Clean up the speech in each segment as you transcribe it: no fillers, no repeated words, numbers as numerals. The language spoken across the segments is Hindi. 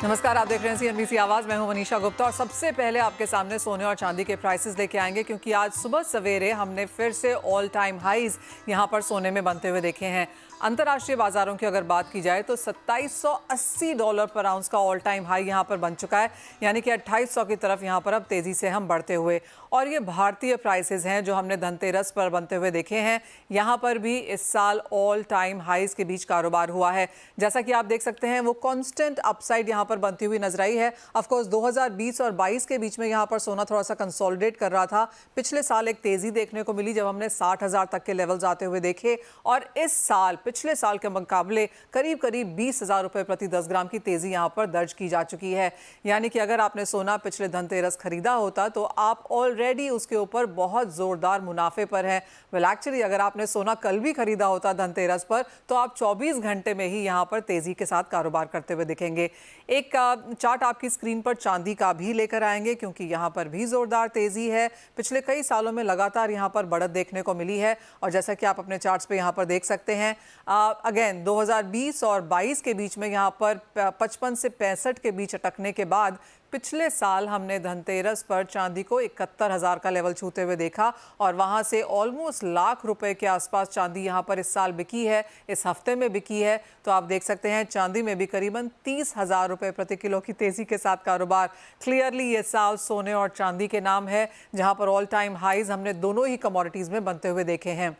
नमस्कार, आप देख रहे हैं CNBC आवाज। मैं हूं मनीषा गुप्ता और सबसे पहले आपके सामने सोने और चांदी के प्राइसेस लेके आएंगे, क्योंकि आज सुबह सवेरे हमने फिर से ऑल टाइम हाईज यहां पर सोने में बनते हुए देखे हैं। अंतर्राष्ट्रीय बाजारों की अगर बात की जाए तो $2780 पर आउंस का ऑल टाइम हाई यहां पर बन चुका है, यानी कि 2800 की तरफ यहां पर अब तेजी से हम बढ़ते हुए। और ये भारतीय प्राइसेस हैं जो हमने धनतेरस पर बनते हुए देखे हैं। यहां पर भी इस साल ऑल टाइम हाईज के बीच कारोबार हुआ है। जैसा कि आप देख सकते हैं, वो कांस्टेंट अपसाइड यहां पर बनती हुई नजर आई है। ऑफ कोर्स 2020 और 22 के बीच में यहां पर सोना थोड़ा सा कंसोलिडेट कर रहा था। पिछले साल एक तेजी देखने को मिली जब हमने 60,000 तक के लेवल्स आते हुए देखे, और इस साल पिछले साल के मुकाबले करीब करीब 20,000 रुपए प्रति 10 ग्राम की तेजी यहां पर दर्ज की जा चुकी है। यानी कि अगर आपने सोना पिछले धनतेरस खरीदा होता तो आप ऑलरेडी उसके ऊपर बहुत जोरदार मुनाफे पर है। वेल एक्चुअली अगर आपने सोना कल भी खरीदा होता धनतेरस पर तो आप 24 घंटे में ही यहां पर तेजी के साथ कारोबार करते हुए दिखेंगे। एक चार्ट आपकी स्क्रीन पर चांदी का भी लेकर आएंगे, क्योंकि यहां पर भी जोरदार तेजी है। पिछले कई सालों में लगातार यहां पर बढ़त देखने को मिली है, और जैसा कि आप अपने चार्ट्स पे यहां पर देख सकते हैं, अगेन 2020 और 22 के बीच में यहां पर 55 से 65 के बीच अटकने के बाद पिछले साल हमने धनतेरस पर चांदी को 71,000 का लेवल छूते हुए देखा, और वहां से ऑलमोस्ट लाख रुपए के आसपास चांदी यहां पर इस साल बिकी है, इस हफ्ते में बिकी है। तो आप देख सकते हैं चांदी में भी करीबन 30,000 रुपए प्रति किलो की तेजी के साथ कारोबार। क्लियरली ये साल सोने और चांदी के नाम है, जहां पर ऑल टाइम हाईज हमने दोनों ही कमोडिटीज में बनते हुए देखे हैं।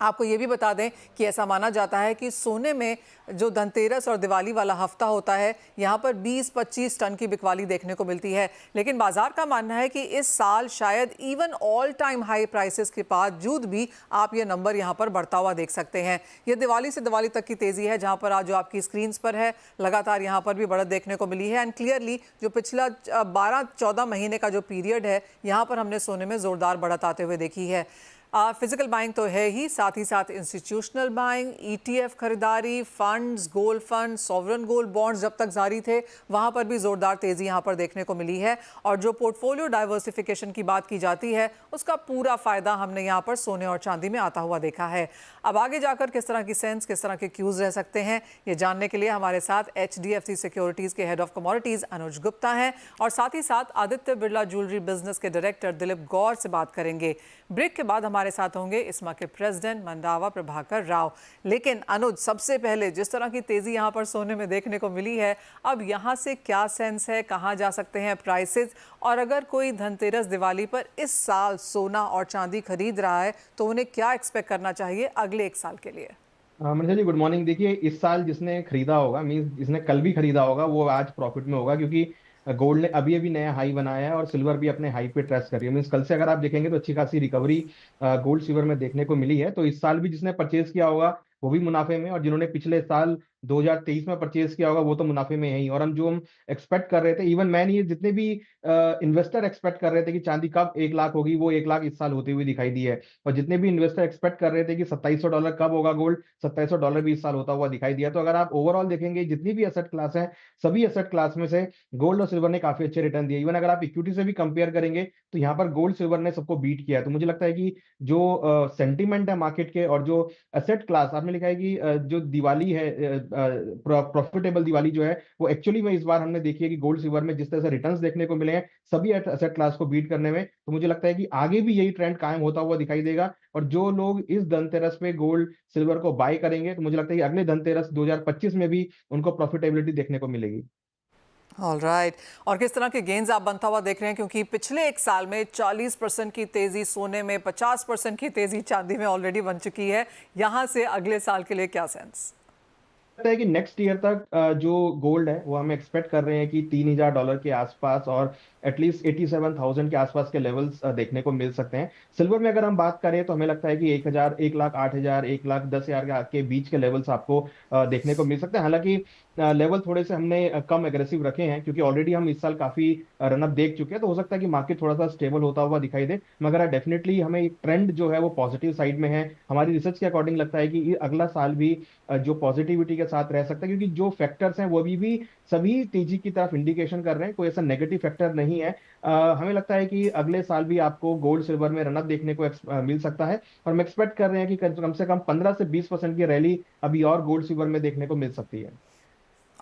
आपको ये भी बता दें कि ऐसा माना जाता है कि सोने में जो धनतेरस और दिवाली वाला हफ्ता होता है, यहाँ पर 20-25 टन की बिकवाली देखने को मिलती है। लेकिन बाजार का मानना है कि इस साल शायद even all time high prices के बावजूद भी आप ये नंबर यहाँ पर बढ़ता हुआ देख सकते हैं। ये दिवाली से दिवाली तक की तेज़ी है, जहाँ पर आज जो आपकी स्क्रीन पर है लगातार यहाँ पर भी बढ़त देखने को मिली है। एंड क्लियरली जो पिछला 12-14 महीने का जो पीरियड है, यहाँ पर हमने सोने में ज़ोरदार बढ़त आते हुए देखी है। फिजिकल बाइंग तो है ही, साथ ही साथ इंस्टीट्यूशनल बाइंग, ETF खरीदारी, funds, gold fund, sovereign gold bonds जब तक जारी थे वहां पर भी जोरदार तेजी यहां पर देखने को मिली है। और जो पोर्टफोलियो डाइवर्सिफिकेशन की बात की जाती है, उसका पूरा फायदा हमने यहां पर सोने और चांदी में आता हुआ देखा है। अब आगे जाकर किस तरह की सेंस, किस तरह के क्यूज रह सकते हैं, ये जानने के लिए हमारे साथ HDFC सिक्योरिटीज के हेड ऑफ कमोडिटीज अनुज गुप्ता हैं, और साथ ही साथ आदित्य बिरला ज्वेलरी बिजनेस के डायरेक्टर दिलीप गौर से बात करेंगे। ब्रेक के बाद हमारे साथ होंगे इस्मा के प्रेसिडेंट मंडावा प्रभाकर राव। लेकिन अनुज, सबसे पहले जिस तरह की तेजी यहां पर सोने में देखने को मिली है, अब यहां से क्या सेंस है, कहां जा सकते हैं प्राइसेस, और अगर कोई धनतेरस दिवाली पर इस साल सोना और चांदी खरीद रहा है तो उन्हें क्या एक्सपेक्ट करना चाहिए अगले एक साल के लिए? Manisha ji, good morning. देखिए, इस साल जिसने खरीदा होगा, मीन्स जिसने कल भी खरीदा होगा, वो आज प्रॉफिट में होगा, क्योंकि गोल्ड ने अभी अभी नया हाई बनाया है और सिल्वर भी अपने हाई पे ट्रेस कर रही है। मीन्स कल से अगर आप देखेंगे तो अच्छी खासी रिकवरी गोल्ड सिल्वर में देखने को मिली है। तो इस साल भी जिसने परचेज किया होगा वो भी मुनाफे में, और जिन्होंने पिछले साल 2023 में परचेज किया होगा वो तो मुनाफे में है ही। और हम एक्सपेक्ट कर रहे थे, इवन मैं नहीं, जितने भी इन्वेस्टर एक्सपेक्ट कर रहे थे कि चांदी कब 1 लाख होगी, वो 1 लाख इस साल होती हुई दिखाई दी है। और जितने भी इन्वेस्टर एक्सपेक्ट कर रहे थे कि $2700 कब होगा गोल्ड, $2700 भी इस साल होता हुआ दिखाई दिया। तो अगर आप ओवरऑल देखेंगे जितनी भी एसेट क्लास है, सभी एसेट क्लास में से गोल्ड और सिल्वर ने काफी अच्छे रिटर्न दिए। इवन अगर आप इक्विटी से भी कंपेयर करेंगे तो यहाँ पर गोल्ड सिल्वर ने सबको बीट किया है। तो मुझे लगता है कि जो सेंटीमेंट है मार्केट के, और जो एसेट क्लास आपने लिखा है कि जो दिवाली है, प्रॉफिटेबल दिवाली जो है, वो एक्चुअली में इस बार हमने देखी है कि गोल्ड सिल्वर में जिस तरह से रिटर्न्स देखने को मिले हैं सभी एसेट क्लास को बीट करने में, तो मुझे लगता है कि आगे भी यही ट्रेंड कायम होता हुआ दिखाई देगा। और जो लोग इस धनतेरस पे गोल्ड सिल्वर को बाय करेंगे, तो मुझे लगता है कि अगले धनतेरस 2025 में भी उनको प्रॉफिटेबिलिटी देखने को मिलेगी। All right. और किस तरह के गेन्स आप बनता हुआ देख रहे हैं, क्योंकि पिछले एक साल में 40% की तेजी सोने में, 50% की तेजी चांदी में ऑलरेडी बन चुकी है। यहां से अगले साल के लिए क्या सेंस? लगता है कि नेक्स्ट ईयर तक जो गोल्ड है वो हम एक्सपेक्ट कर रहे हैं कि $3000 के आसपास और एटलीस्ट 87,000 के आसपास के लेवल्स देखने को मिल सकते हैं। सिल्वर में अगर हम बात करें तो हमें लगता है कि 1000, 1,08,000, 1,10,000 के बीच के लेवल्स आपको देखने को मिल सकते हैं। हालांकि लेवल थोड़े से हमने कम एग्रेसिव रखे हैं, क्योंकि ऑलरेडी हम इस साल काफी रनअप देख चुके हैं। तो हो सकता है कि मार्केट थोड़ा सा स्टेबल होता हुआ दिखाई दे, मगर डेफिनेटली हमें एक ट्रेंड जो है वो पॉजिटिव साइड में है। हमारी रिसर्च के अकॉर्डिंग लगता है कि अगला साल भी जो पॉजिटिविटी के साथ रह सकता है, क्योंकि जो फैक्टर्स हैं वो अभी भी सभी तेजी की तरफ इंडिकेशन कर रहे हैं, कोई ऐसा नेगेटिव फैक्टर नहीं है। हमें लगता है कि अगले साल भी आपको गोल्ड सिल्वर में रनअप देखने को मिल सकता है, और हम एक्सपेक्ट कर रहे हैं कि कम से कम 15 से 20% की रैली अभी और गोल्ड सिल्वर में देखने को मिल सकती है।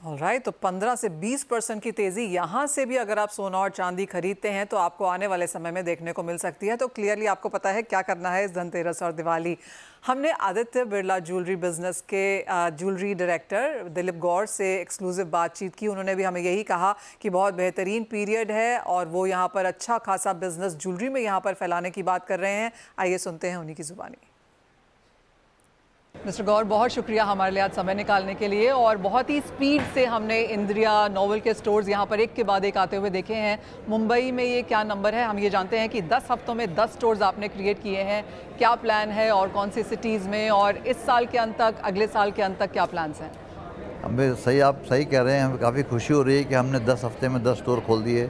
ऑलराइट, तो 15 से 20% की तेज़ी यहाँ से भी अगर आप सोना और चांदी खरीदते हैं तो आपको आने वाले समय में देखने को मिल सकती है। तो क्लियरली आपको पता है क्या करना है इस धनतेरस और दिवाली। हमने आदित्य बिरला ज्वेलरी बिजनेस के ज्वेलरी डायरेक्टर दिलीप गौर से एक्सक्लूसिव बातचीत की। उन्होंने भी हमें यही कहा कि बहुत बेहतरीन पीरियड है और वो यहाँ पर अच्छा खासा बिजनेस ज्वेलरी में यहाँ पर फैलाने की बात कर रहे हैं। आइए सुनते हैं उन्हीं की जुबानी। मिस्टर गौर, बहुत शुक्रिया हमारे लिए आज समय निकालने के लिए, और बहुत ही स्पीड से हमने इंद्रिया नोवेल के स्टोर्स यहाँ पर एक के बाद एक आते हुए देखे हैं। मुंबई में ये क्या नंबर है? हम ये जानते हैं कि 10 हफ्तों में 10 स्टोर्स आपने क्रिएट किए हैं। क्या प्लान है और कौन सी सिटीज़ में, और इस साल के अंत तक, अगले साल के अंत तक क्या प्लान्स हैं? हमें सही, आप सही कह रहे हैं। हमें काफ़ी खुशी हो रही है कि हमने 10 हफ्ते में 10 स्टोर खोल दिए।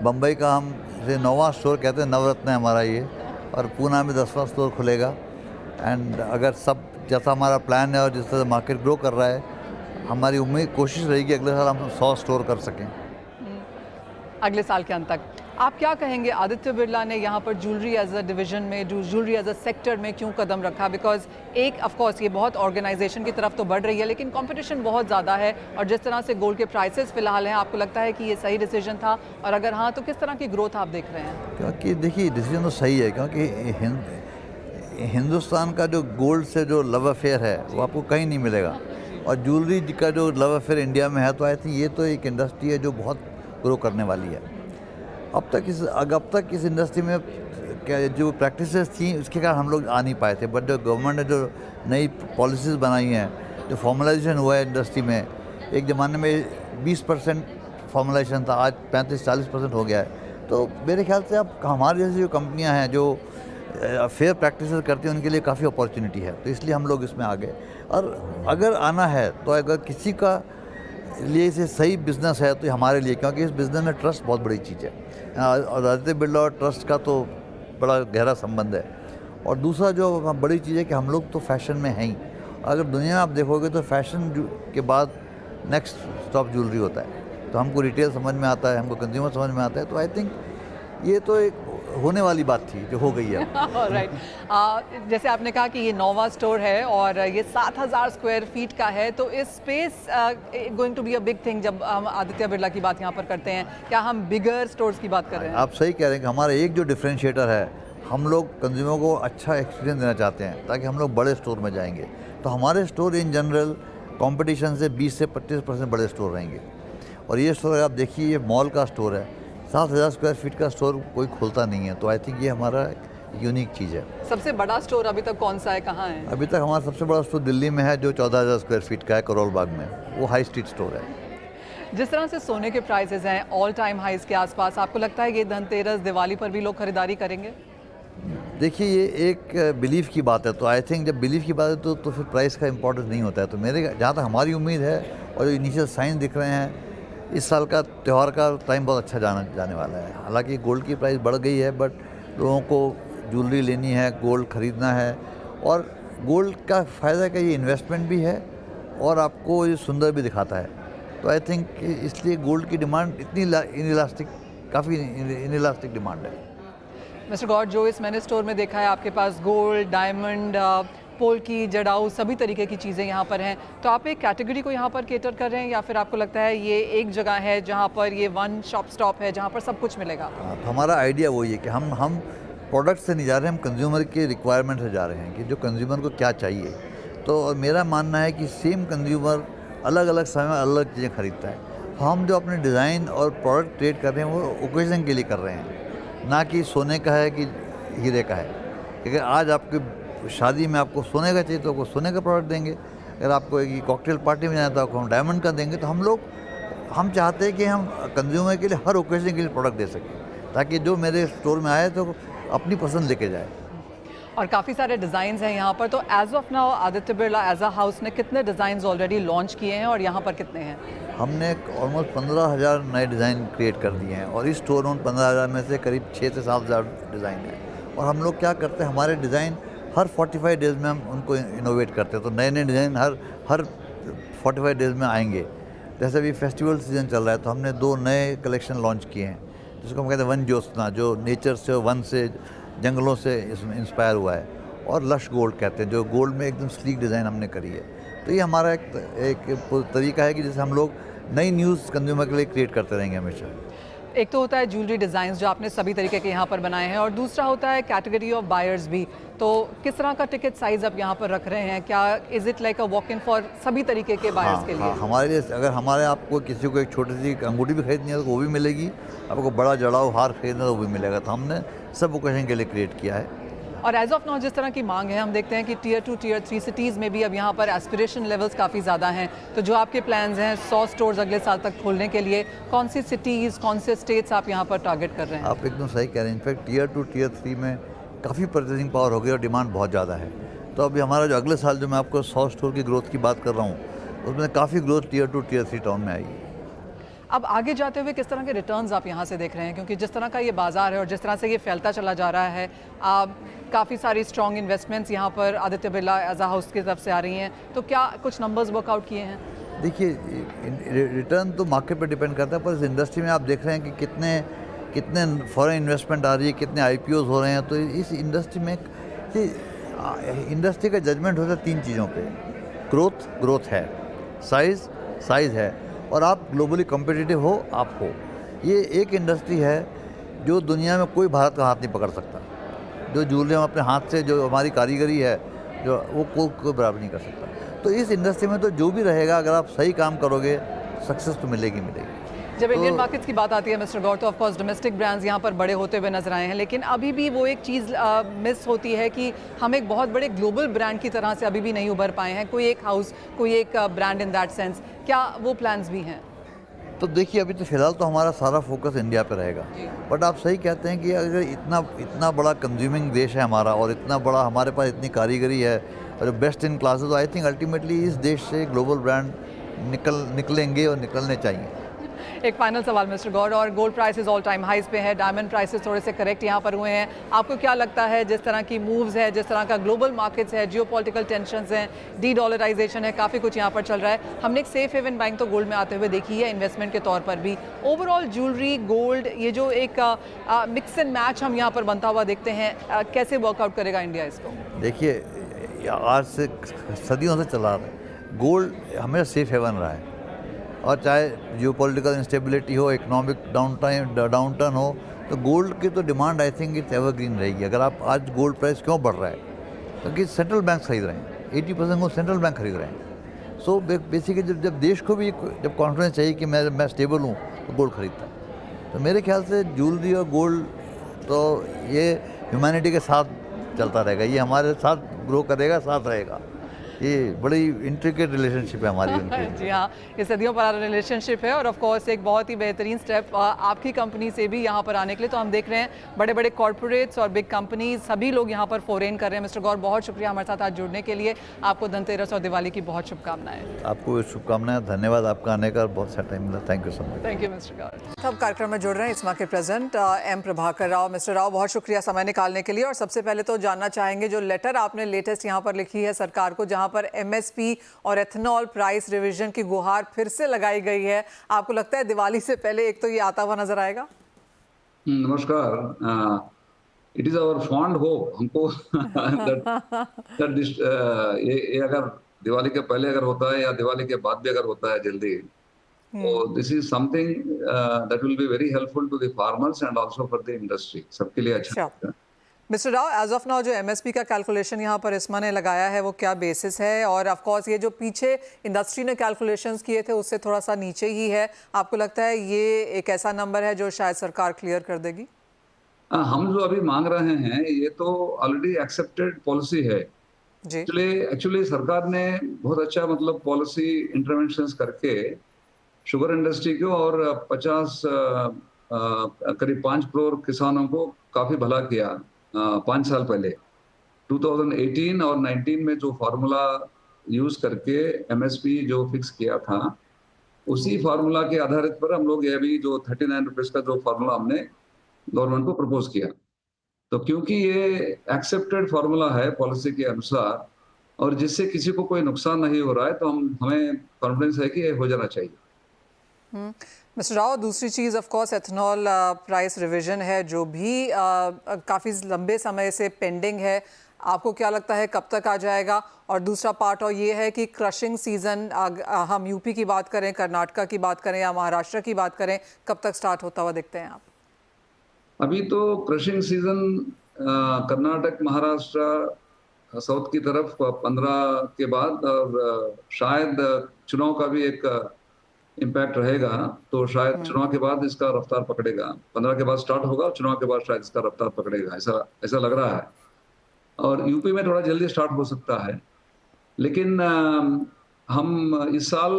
बम्बई का हम इसे 9वां स्टोर कहते हैं, नवरत्न है हमारा ये, और पूना में 10वां स्टोर खुलेगा। एंड अगर सब जैसा हमारा प्लान है और जिस तरह मार्केट ग्रो कर रहा है, हमारी उम्मीद कोशिश रहेगी अगले साल हम 100 स्टोर कर सकें अगले साल के अंत तक। आप क्या कहेंगे आदित्य बिरला ने यहाँ पर ज्वेलरी एज अ डिवीजन में, ज्वेलरी एज अ सेक्टर में क्यों कदम रखा? बिकॉज एक ऑफ कोर्स ये बहुत ऑर्गेनाइजेशन की तरफ तो बढ़ रही है, लेकिन कंपटीशन बहुत ज़्यादा है, और जिस तरह से गोल्ड के प्राइसेस फिलहाल हैं, आपको लगता है कि ये सही डिसीजन था? और अगर हाँ, तो किस तरह की ग्रोथ आप देख रहे हैं? क्योंकि देखिए डिसीजन तो सही है, क्योंकि हिंदुस्तान का जो गोल्ड से जो लव अफेयर है वो आपको कहीं नहीं मिलेगा, और ज्वेलरी का जो लव अफेयर इंडिया में है, तो आई थिंक ये तो एक इंडस्ट्री है जो बहुत ग्रो करने वाली है। अब तक इस इंडस्ट्री में जो प्रैक्टिसेस थी उसके कारण हम लोग आ नहीं पाए थे, बट जो गवर्नमेंट ने जो नई पॉलिसीज़ बनाई हैं, जो फॉर्मलाइजेशन हुआ है इंडस्ट्री में, एक ज़माने में 20% फॉर्मलाइजेशन था, आज 35-40% हो गया है। तो मेरे ख्याल से अब हमारी जैसी जो कंपनियाँ हैं जो फेयर प्रैक्टिसेस करती हैं, उनके लिए काफ़ी अपॉर्चुनिटी है, तो इसलिए हम लोग इसमें आ गए। और अगर आना है तो अगर किसी का लिए इसे सही बिज़नेस है तो हमारे लिए, क्योंकि इस बिज़नेस में ट्रस्ट बहुत बड़ी चीज़ है, और आदित्य बिरला और ट्रस्ट का तो बड़ा गहरा संबंध है। और दूसरा जो बड़ी चीज़ है कि हम लोग तो फैशन में हैं ही। अगर दुनिया में आप देखोगे तो फैशन के बाद नेक्स्ट स्टॉप ज्वेलरी होता है, तो हमको रिटेल समझ में आता है, हमको कंज्यूमर समझ में आता है। तो आई थिंक ये तो एक होने वाली बात थी जो हो गई है। राइट, जैसे आपने कहा कि ये 9वां स्टोर है और ये 7000 स्क्वायर फीट का है, तो इस space going to be a big thing जब हम आदित्य बिरला की बात यहाँ पर करते हैं। क्या हम बिगर स्टोर्स की बात कर रहे हैं? आप सही कह रहे हैं कि हमारा एक जो डिफरेंशिएटर है, हम लोग कंज्यूमर को अच्छा एक्सपीरियंस देना चाहते हैं, ताकि हम लोग बड़े स्टोर में जाएंगे। तो हमारे स्टोर इन जनरल कंपटीशन से 20 से 25% बड़े स्टोर रहेंगे। और ये स्टोर आप देखिए, ये मॉल का स्टोर है, 7000 स्क्वायर फीट का स्टोर कोई खोलता नहीं है। तो आई थिंक ये हमारा यूनिक चीज़ है। सबसे बड़ा स्टोर अभी तक कौन सा है, कहाँ है? अभी तक हमारा सबसे बड़ा स्टोर दिल्ली में है, जो 14000 स्क्वायर फीट का है, करोल बाग में। वो हाई स्ट्रीट स्टोर है। जिस तरह से सोने के प्राइसेस हैं ऑल टाइम हाइज के आसपास, आपको लगता है ये धनतेरस दिवाली पर भी लोग खरीदारी करेंगे? देखिए, ये एक बिलीफ की बात है, तो आई थिंक जब बिलीफ की बात है तो फिर प्राइस का इंपॉर्टेंस नहीं होता है। तो मेरे जहाँ तक हमारी उम्मीद है और जो इनिशियल साइन दिख रहे हैं, इस साल का त्यौहार का टाइम बहुत अच्छा जाने वाला है। हालांकि गोल्ड की प्राइस बढ़ गई है, बट लोगों को ज्वेलरी लेनी है, गोल्ड ख़रीदना है, और गोल्ड का फ़ायदा क्या, ये इन्वेस्टमेंट भी है और आपको ये सुंदर भी दिखाता है। तो आई थिंक इसलिए गोल्ड की डिमांड इतनी इनइलास्टिक, काफ़ी इनइलास्टिक डिमांड है। मिस्टर गौर, जो इस मैंने स्टोर में देखा है आपके पास गोल्ड, डायमंड, पोल्की, जड़ाऊ, सभी तरीके की चीज़ें यहाँ पर हैं, तो आप एक कैटेगरी को यहाँ पर केटर कर रहे हैं, या फिर आपको लगता है ये एक जगह है जहाँ पर ये वन शॉप स्टॉप है जहाँ पर सब कुछ मिलेगा? हमारा आइडिया वही है कि हम प्रोडक्ट से नहीं जा रहे हैं, हम कंज्यूमर के रिक्वायरमेंट से जा रहे हैं कि जो कंज्यूमर को क्या चाहिए। तो मेरा मानना है कि सेम कंज्यूमर अलग अलग समय में अलग चीज़ें खरीदता है। हम जो अपने डिज़ाइन और प्रोडक्ट क्रिएट कर रहे हैं वो ओकेजन के लिए कर रहे हैं, ना कि सोने का है कि हीरे का है। क्योंकि आज आपकी शादी में आपको सोने का चाहिए तो आपको सोने का प्रोडक्ट देंगे, अगर आपको एक कॉकटेल पार्टी में जाना तो आपको हम डायमंड का देंगे। तो हम चाहते हैं कि हम कंज्यूमर के लिए हर ओकेजन के लिए प्रोडक्ट दे सकें, ताकि जो मेरे स्टोर में आए तो अपनी पसंद लेके जाए। और काफ़ी सारे डिज़ाइंस हैं यहाँ पर, तो as of now Aditya Birla as a house ने कितने डिज़ाइंस ऑलरेडी लॉन्च किए हैं और यहाँ पर कितने हैं? हमने ऑलमोस्ट 15,000 नए डिज़ाइन क्रिएट कर दिए हैं, और इस स्टोर में 15,000 में से करीब 6 से 7,000 डिज़ाइन है। और हम लोग क्या करते हैं, हमारे डिज़ाइन हर 45 डेज़ में हम उनको इनोवेट करते हैं। तो नए नए डिज़ाइन हर 45 डेज़ में आएंगे। जैसे अभी फेस्टिवल सीज़न चल रहा है, तो हमने 2 नए कलेक्शन लॉन्च किए हैं, जिसको हम कहते हैं वन ज्योत्सना, जो नेचर से, वन से, जंगलों से इसमें इंस्पायर हुआ है, और लश गोल्ड कहते हैं, जो गोल्ड में एकदम स्लीक डिज़ाइन हमने करी है। तो ये हमारा एक तरीका है कि जैसे हम लोग नई न्यूज़ कंज्यूमर के लिए क्रिएट करते रहेंगे हमेशा। एक तो होता है ज्वेलरी डिज़ाइंस जो आपने सभी तरीके के यहाँ पर बनाए हैं, और दूसरा होता है कैटेगरी ऑफ बायर्स भी। तो किस तरह का टिकट साइज़ आप यहाँ पर रख रहे हैं? क्या is it like a walk in for सभी तरीके के बायर्स के लिए? हाँ, हमारे लिए अगर हमारे आपको किसी को एक छोटी सी अंगूठी भी खरीदनी है तो वो भी मिलेगी, आपको बड़ा जड़ाऊ हार खरीदना है तो वो भी मिलेगा। तो हमने सब ओकेजन के लिए क्रिएट किया है। और एज ऑफ नाउ जिस तरह की मांग है, हम देखते हैं कि टियर 2 टियर 3 सिटीज़ में भी अब यहाँ पर एस्पिरेशन लेवल्स काफ़ी ज़्यादा हैं। तो जो आपके प्लान्स हैं 100 स्टोर्स अगले साल तक खोलने के लिए, कौन सी सिटीज़, कौन से स्टेट्स आप यहाँ पर टारगेट कर रहे हैं? आप एकदम सही कह रहे हैं। इनफैक्ट टियर 2 टियर 3 में काफ़ी परचेजिंग पावर हो गई और डिमांड बहुत ज़्यादा है। तो अभी हमारा जो अगले साल जो मैं आपको 100 स्टोर की ग्रोथ की बात कर रहा हूँ, उसमें काफ़ी ग्रोथ टियर 2 टियर 3 टाउन में आएगी। अब आगे जाते हुए किस तरह के रिटर्न्स आप यहाँ से देख रहे हैं? क्योंकि जिस तरह का ये बाजार है और जिस तरह से ये फैलता चला जा रहा है, काफ़ी सारी स्ट्रॉन्ग इन्वेस्टमेंट्स यहाँ पर आदित्य बिरला एज आ हाउस की तरफ से आ रही हैं। तो क्या कुछ नंबर्स वर्कआउट किए हैं? देखिए, रिटर्न तो मार्केट पे डिपेंड करता है, पर इस इंडस्ट्री में आप देख रहे हैं कि कितने फॉरेन इन्वेस्टमेंट आ रही है, कितने IPOs हो रहे हैं। तो इस इंडस्ट्री में इंडस्ट्री का जजमेंट होता है 3 चीज़ों पे। ग्रोथ है, साइज़ है, और आप ग्लोबली कॉम्पिटिटिव हो, आप हो। ये एक इंडस्ट्री है जो दुनिया में कोई भारत का हाथ नहीं पकड़ सकता। जो ज्वेलरी हम अपने हाथ से, जो हमारी कारीगरी है, जो वो कोई बराबर नहीं कर सकता। तो इस इंडस्ट्री में तो जो भी रहेगा, अगर आप सही काम करोगे, सक्सेस तो मिलेगी। जब इंडियन मार्केट्स की बात आती है मिस्टर गौर, तो ऑफ कोर्स डोमेस्टिक ब्रांड्स यहाँ पर बड़े होते हुए नजर आए हैं, लेकिन अभी भी वो एक चीज़ मिस होती है कि हम एक बहुत बड़े ग्लोबल ब्रांड की तरह से अभी भी नहीं उभर पाए हैं। कोई एक हाउस, कोई एक ब्रांड इन दैट सेंस, क्या वो प्लान्स भी हैं? तो देखिए, अभी तो फिलहाल तो हमारा सारा फोकस इंडिया पे रहेगा। बट आप सही कहते हैं कि अगर इतना बड़ा कंज्यूमिंग देश है हमारा, और इतना बड़ा हमारे पास इतनी कारीगरी है और बेस्ट इन क्लास है, तो आई थिंक अल्टीमेटली इस देश से ग्लोबल ब्रांड निकलेंगे और निकलने चाहिए। एक फाइनल सवाल मिस्टर गौर, और gold prices all time highs पे है, डायमंड प्राइसेस थोड़े से करेक्ट यहाँ पर हुए हैं। आपको क्या लगता है, जिस तरह की मूव्स है, जिस तरह का ग्लोबल मार्केट्स है, जियोपॉलिटिकल टेंशंस हैं, डी-डॉलराइजेशन है, काफ़ी कुछ यहाँ पर चल रहा है, हमने एक सेफ हेवन बाइंग तो गोल्ड में आते हुए देखी है इन्वेस्टमेंट के तौर पर भी। ओवरऑल ज्वेलरी, गोल्ड, ये जो एक मिक्स एंड मैच हम यहाँ पर बनता हुआ देखते हैं, कैसे वर्कआउट करेगा इंडिया इसको? देखिए, आज से सदियों से चला रहा है, गोल्ड हमेशा सेफ हेवन रहा है। और चाहे जियोपॉलिटिकल इंस्टेबिलिटी हो, इकोनॉमिक डाउनटर्न हो, तो गोल्ड की तो demand I think it's evergreen रहेगी। अगर आप आज गोल्ड प्राइस क्यों बढ़ रहा है, क्योंकि सेंट्रल बैंक खरीद रहे हैं, 80% को सेंट्रल बैंक खरीद रहे हैं। सो बेसिकली जब देश को भी जब कॉन्फिडेंस चाहिए कि मैं स्टेबल हूँ, तो गोल्ड खरीदता है। तो मेरे ख्याल से ज्वेलरी और गोल्ड तो ये ह्यूमैनिटी के साथ चलता रहेगा, ये हमारे साथ ग्रो करेगा, साथ रहेगा। ये बड़ी इंट्रिकेट रिलेशनशिप है हमारी उनकी। जी हाँ, ये सदियों पुराना रिलेशनशिप है, और ऑफ कोर्स एक बहुत ही बेहतरीन स्टेप आपकी कंपनी से भी यहाँ पर आने के लिए। तो हम देख रहे हैं बड़े बड़े कॉर्पोरेट्स और बिग कंपनीज सभी लोग यहाँ पर फॉरेन कर रहे हैं। मिस्टर गौर, बहुत शुक्रिया हमारे साथ आज जुड़ने के लिए। आपको धनतेरस और दिवाली की बहुत शुभकामनाएं। आपको शुभकामनाएं, धन्यवाद आपका आने का, बहुत सा टाइम मिला। Thank you so much. Thank you mister Gaur. अब कार्यक्रम में जुड़ रहे हैं इस माह के president M Prabhakar Rao. Mister Rao, बहुत शुक्रिया समय निकालने के लिए। और सबसे पहले तो जानना चाहेंगे, जो लेटर आपने लेटेस्ट यहाँ पर लिखी है सरकार को, जहाँ पर MSP और एथेनॉल प्राइस रिवीजन की गुहार फिर से लगाई गई है, आपको लगता है दिवाली से पहले एक तो ये आता हुआ नजर आएगा? नमस्कार। It is our fond hope हमको ये अगर दिवाली के पहले अगर होता है या दिवाली के बाद भी अगर होता है जल्दी, तो this is something that will be very helpful to the farmers and also for the industry, सबके लिए अच्छा होगा। Mister Rao, as of now जो MSP का कैलकुलेशन यहाँ पर इस्मा ने लगाया है, वो क्या बेसिस है? और ऑफ कोर्स ये जो पीछे इंडस्ट्री ने कैलकुलेशंस किए थे उससे थोड़ा सा नीचे ही है, आपको लगता है ये एक ऐसा नंबर है जो शायद सरकार क्लियर कर देगी? हम जो अभी मांग रहे हैं ये तो ऑलरेडी एक्सेप्टेड पॉलिसी है जी। एक्चुअली सरकार ने बहुत अच्छा मतलब पॉलिसी इंटरवेंशंस करके शुगर इंडस्ट्री को और 50 करीब 5 करोड़ किसानों को काफी भला किया 5 साल पहले। 2018 और 19 में जो फार्मूला यूज करके MSP जो फिक्स किया था, उसी फार्मूला के आधारित पर हम लोग ये भी जो 39 रुपीज का जो फार्मूला हमने गवर्नमेंट को प्रपोज किया। तो क्योंकि ये एक्सेप्टेड फार्मूला है पॉलिसी के अनुसार और जिससे किसी को कोई नुकसान नहीं हो रहा है, तो हमें कॉन्फिडेंस है कि ये हो जाना चाहिए। मिस्टर राव, दूसरी चीज़ of course ethanol price revision है, जो भी काफ़ी लंबे समय से पेंडिंग है। आपको क्या लगता है कब तक आ जाएगा? और दूसरा पार्ट और ये है कि क्रशिंग सीजन, हम यूपी की बात करें, कर्नाटका की बात करें या महाराष्ट्र की बात करें, कब तक स्टार्ट होता हुआ दिखते हैं आप? अभी तो crushing season Karnataka, Maharashtra, south की तरफ 15 के बाद, और शायद चुनाव का भी एक इम्पैक्ट रहेगा, तो शायद चुनाव के बाद इसका रफ्तार पकड़ेगा। 15 के बाद स्टार्ट होगा, चुनाव के बाद शायद इसका रफ्तार पकड़ेगा, ऐसा ऐसा लग रहा है। और यूपी में थोड़ा जल्दी स्टार्ट हो सकता है, लेकिन हम इस साल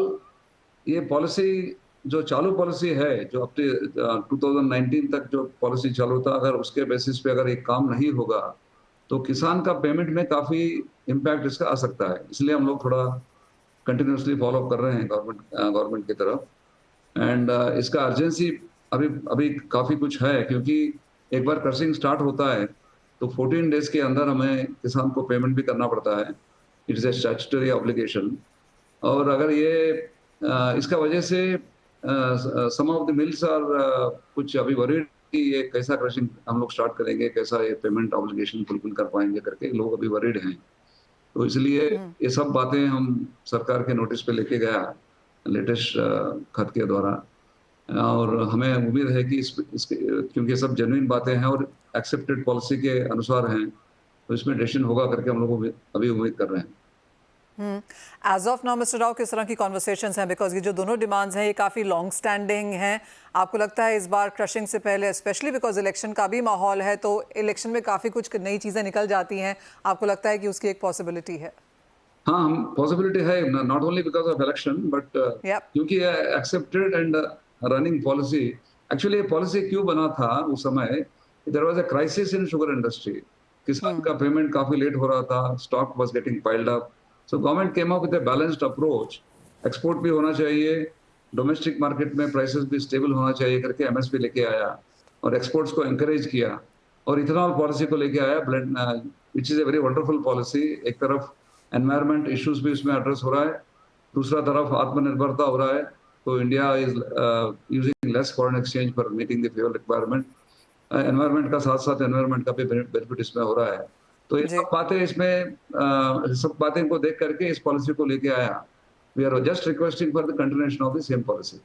ये पॉलिसी, जो चालू पॉलिसी है, जो अपने 2019 तक जो पॉलिसी चालू था, अगर उसके बेसिस पे अगर एक काम नहीं होगा तो किसान का पेमेंट में काफी इम्पैक्ट इसका आ सकता है। इसलिए हम लोग थोड़ा कंटिन्यूसली फॉलो अप कर रहे हैं गवर्नमेंट की तरफ। एंड इसका अर्जेंसी अभी अभी काफी कुछ है, क्योंकि एक बार क्रशिंग स्टार्ट होता है तो 14 डेज के अंदर हमें किसान को पेमेंट भी करना पड़ता है। It is a statutory obligation. और अगर ये इसका वजह से सम ऑफ द मिल्स आर कुछ अभी वरीड कि ये कैसा क्रशिंग हम लोग स्टार्ट करेंगे, कैसा ये पेमेंट ऑब्लिगेशन फुलफिल कर पाएंगे करके लोग अभी वरीड हैं। तो इसलिए ये सब बातें हम सरकार के नोटिस पे लेके गया लेटेस्ट खत के द्वारा, और हमें उम्मीद है कि इसके क्योंकि ये सब जेन्युइन बातें हैं और एक्सेप्टेड पॉलिसी के अनुसार हैं, तो इसमें डिसीजन होगा करके हम लोग अभी उम्मीद कर रहे हैं। As of now mister Rao, किस तरह की कॉन्वर्सेशंस हैं? बिकॉज ये जो दोनों डिमांड्स हैं ये काफ़ी लॉन्ग स्टैंडिंग हैं। आपको लगता है इस बार क्रशिंग से पहले, स्पेशली बिकॉज इलेक्शन का भी माहौल है, तो इलेक्शन में काफ़ी कुछ नई चीज़ें निकल जाती हैं, आपको लगता है कि उसकी एक पॉसिबिलिटी है? हाँ, पॉसिबिलिटी है, not only because of election but क्योंकि accepted and running policy. Actually ये पॉलिसी क्यों बना था उस समय? There was a crisis in sugar industry. किसान का पेमेंट काफी लेट हो रहा था, stock was getting piled up, so government came up with a balanced approach. Export भी होना चाहिए, डोमेस्टिक मार्केट में प्राइसेस भी स्टेबल होना चाहिए करके एमएसपी लेके आया और एक्सपोर्ट्स को एनकरेज किया, और इथेनॉल पॉलिसी को लेके आया, which is a very wonderful policy. एक तरफ एनवायरमेंट इश्यूज भी उसमें एड्रेस हो रहा है, दूसरा तरफ आत्मनिर्भरता हो रहा है, तो India is using less foreign exchange for meeting the fuel requirement. Environment का साथ साथ एनवायरमेंट का भी बेनिफिट इसमें हो रहा है। तो ये सब बातें इसमें सब बातें को देख करके इस पॉलिसी को लेके आया। We are just requesting for the continuation of the same policy.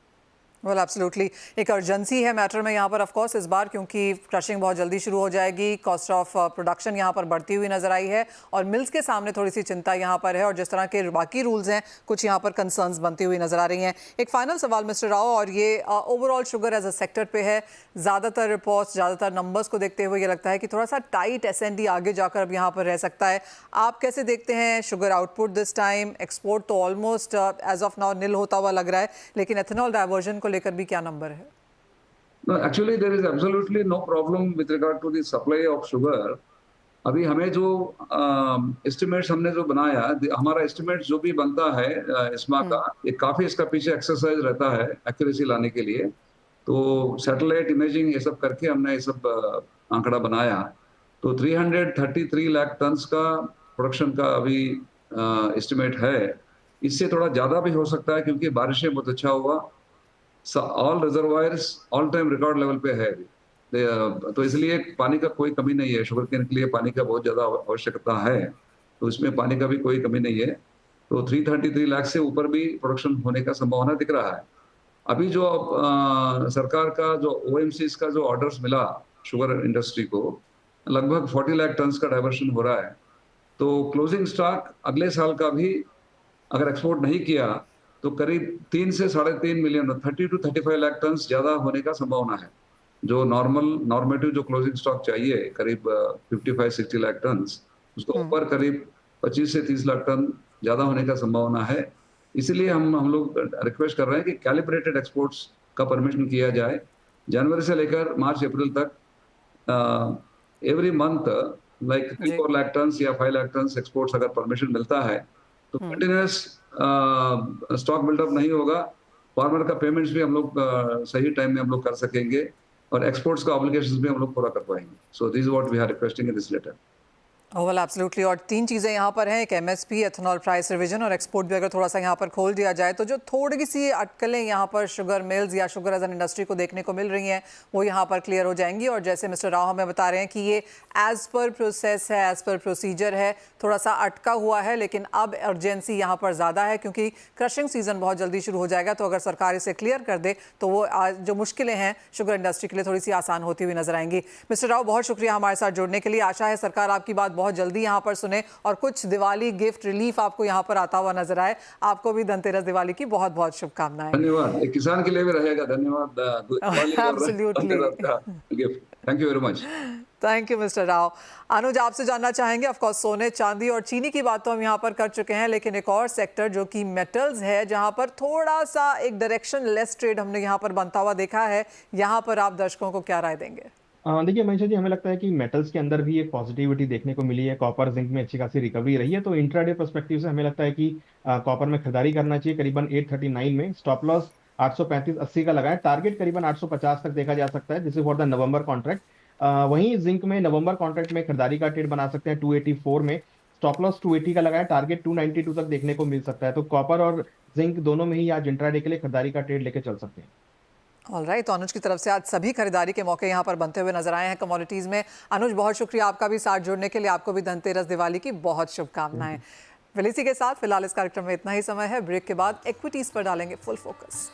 Well absolutely, एक अर्जेंसी है मैटर में यहाँ पर ऑफ कोर्स इस बार, क्योंकि क्रशिंग बहुत जल्दी शुरू हो जाएगी। कॉस्ट ऑफ प्रोडक्शन यहाँ पर बढ़ती हुई नजर आई है और मिल्स के सामने थोड़ी सी चिंता यहाँ पर है, और जिस तरह के बाकी रूल्स हैं कुछ यहाँ पर कंसर्न्स बनती हुई नजर आ रही हैं। एक फाइनल सवाल मिस्टर राव, और ये overall sugar as a sector पे है। ज़्यादातर रिपोर्ट्स, ज़्यादातर नंबर्स को देखते हुए ये लगता है कि थोड़ा सा टाइट एसएनडी आगे जाकर अब यहाँ पर रह सकता है। आप कैसे देखते हैं sugar output this time? Export तो ऑलमोस्ट एज ऑफ नाउ निल होता हुआ लग रहा है, लेकिन एथेनॉल डाइवर्जन को लेकर भी क्या नंबर है? No, actually there is absolutely no problem with regard to the supply of sugar. अभी हमें जो एस्टिमेट्स हमने जो बनाया, हमारा एस्टिमेट जो भी बनता है इस्मा का, ये काफी इसका पीछे एक्सरसाइज रहता है एक्यूरेसी लाने के लिए। तो सैटेलाइट इमेजिंग ये सब करके हमने ये सब आंकड़ा बनाया। तो 333 लाख टन्स का प्रोडक्शन का अभी एस्टिमेट है। इससे थोड़ा ज्यादा भी हो सकता है क्योंकि बारिशें बहुत अच्छा हुआ। All reservoirs all time record level पे है अभी, तो इसलिए पानी का कोई कमी नहीं है। शुगर केन के लिए पानी का बहुत ज्यादा आवश्यकता है, तो इसमें पानी का भी कोई कमी नहीं है। तो 333 लाख से ऊपर भी प्रोडक्शन होने का संभावना दिख रहा है। अभी जो सरकार का जो OMCs का जो ऑर्डर्स मिला शुगर इंडस्ट्री को, लगभग 40 लाख टन्स का डाइवर्शन हो रहा है। तो क्लोजिंग स्टॉक अगले साल का भी अगर एक्सपोर्ट नहीं किया तो करीब 3 से 3.5 मिलियन, 30 to 35 लाख टन ज्यादा होने का संभावना है। जो नॉर्मेटिव जो क्लोजिंग स्टॉक चाहिए करीब 55-60 लाख टन, उसको ऊपर करीब 25 से 30 लाख टन ज्यादा होने का संभावना है। इसीलिए हम लोग रिक्वेस्ट कर रहे हैं कि कैलिब्रेटेड एक्सपोर्ट्स का परमिशन किया जाए। जनवरी से लेकर मार्च अप्रैल तक every month like 3-4 lakh tonne या 5 लाख टन एक्सपोर्ट्स अगर परमिशन मिलता है तो कंटिन्यूस स्टॉक बिल्डअप नहीं होगा। फार्मर का पेमेंट्स भी हम लोग सही टाइम में हम लोग कर सकेंगे और एक्सपोर्ट्स का ऑब्लिगेशंस भी हम लोग पूरा कर पाएंगे। So this is what we are requesting in this letter. Well absolutely. और तीन चीज़ें यहाँ पर हैं, एक एमएसपी, एथेनॉल प्राइस रिवीजन और एक्सपोर्ट भी अगर थोड़ा सा यहाँ पर खोल दिया जाए तो जो थोड़ी सी अटकलें यहाँ पर शुगर मिल्स या शुगर एज एन इंडस्ट्री को देखने को मिल रही हैं वो यहाँ पर क्लियर हो जाएंगी। और जैसे मिस्टर राव हमें बता रहे हैं कि ये एज़ पर प्रोसेस है, एज़ पर प्रोसीजर है, थोड़ा सा अटका हुआ है, लेकिन अब अर्जेंसी यहाँ पर ज़्यादा है क्योंकि क्रशिंग सीजन बहुत जल्दी शुरू हो जाएगा। तो अगर सरकार इसे क्लियर कर दे तो वो आज जो मुश्किलें हैं शुगर इंडस्ट्री के लिए थोड़ी सी आसान होती हुई नजर आएंगी। मिस्टर राव, बहुत शुक्रिया हमारे साथ जुड़ने के लिए। आशा है सरकार आपकी बात बहुत जल्दी यहाँ पर सुने और कुछ दिवाली गिफ्ट रिलीफ आपको यहाँ पर आता हुआ नजर आए। आपको भी धनतेरस दिवाली की बहुत बहुत शुभकामनाएं। धन्यवाद, एक किसान के लिए भी रहेगा। धन्यवाद। Absolutely. Gift, thank you very much. Thank you mister Rao. Anuj, आपसे जानना चाहेंगे, ऑफ कोर्स सोने, चांदी और चीनी की बात तो हम यहाँ पर कर चुके हैं, लेकिन एक और सेक्टर जो कि मेटल्स है, जहाँ पर थोड़ा सा एक डायरेक्शन लेस ट्रेड हमने यहाँ पर बनता हुआ देखा है, यहाँ पर आप दर्शकों को क्या राय देंगे? देखिए मनीषा जी, हमें लगता है कि मेटल्स के अंदर भी एक पॉजिटिविटी देखने को मिली है। कॉपर जिंक में अच्छी खासी रिकवरी रही है, तो इंट्राडे पर्सपेक्टिव से हमें लगता है कि कॉपर में खरीदारी करना चाहिए। करीबन 839 में स्टॉप लॉस 835.80 का लगाए, टारगेट करीबन 850 तक देखा जा सकता है, जिसे फॉर द नवंबर कॉन्ट्रैक्ट। वहीं जिंक में नवंबर कॉन्ट्रैक्ट में खरीदारी का ट्रेड बना सकते हैं 284 में, स्टॉप लॉस 280 का लगाए, टारगेट 292 तक देखने को मिल सकता है। तो कॉपर और जिंक दोनों में ही आज इंट्राडे के लिए खरीदारी का ट्रेड लेके चल सकते हैं। ऑलराइट, तो अनुज की तरफ से आज सभी खरीदारी के मौके यहाँ पर बनते हुए नजर आए हैं कमोडिटीज़ में। अनुज, बहुत शुक्रिया आपका भी साथ जुड़ने के लिए। आपको भी धनतेरस दिवाली की बहुत शुभकामनाएं। फिर इसी के साथ फिलहाल इस कार्यक्रम में इतना ही समय है। ब्रेक के बाद इक्विटीज़ पर डालेंगे फुल फोकस।